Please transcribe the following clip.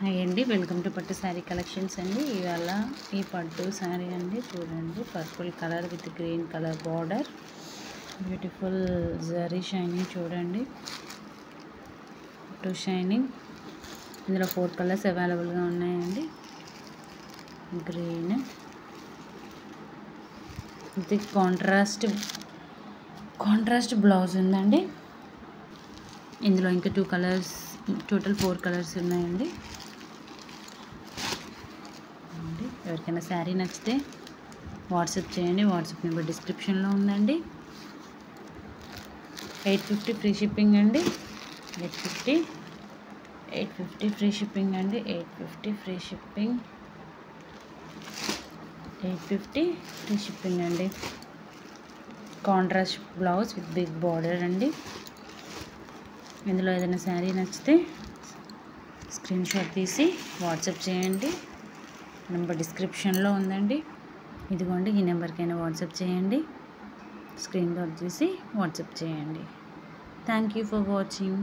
Hi అండి, welcome to పట్టు sari collections అండి. ఇవాళ ఈ పట్టు శారీ అండి, చూడండి purple colour with green colour border, beautiful zari shining. చూడండి పట్టు షైనింగ్. ఇందులో 4 కలర్స్ అవైలబుల్గా ఉన్నాయండి. గ్రీన్ ఇది కాంట్రాస్ట్ బ్లౌజ్ ఉందండి. ఇందులో ఇంకా 2 కలర్స్, టోటల్ 4 కలర్స్ ఉన్నాయండి. ఎవరికైనా శారీ నచ్చితే వాట్సాప్ చేయండి. వాట్సాప్ నెంబర్ డిస్క్రిప్షన్లో ఉందండి. 850 ఫ్రీ షిప్పింగ్ అండి. 850 ఫ్రీ షిప్పింగ్ అండి. 850 ఫ్రీ షిప్పింగ్. 850 ఫ్రీ షిప్పింగ్ అండి. Contrast blouse with big border అండి. ఇందులో ఏదైనా శారీ నచ్చితే స్క్రీన్ షాట్ తీసి వాట్సాప్ చేయండి. నెంబర్ డిస్క్రిప్షన్లో ఉందండి. ఇదిగోండి, ఈ నెంబర్కైనా వాట్సాప్ చేయండి. స్క్రీన్ షాట్ తీసి వాట్సాప్ చేయండి. Thank you for watching.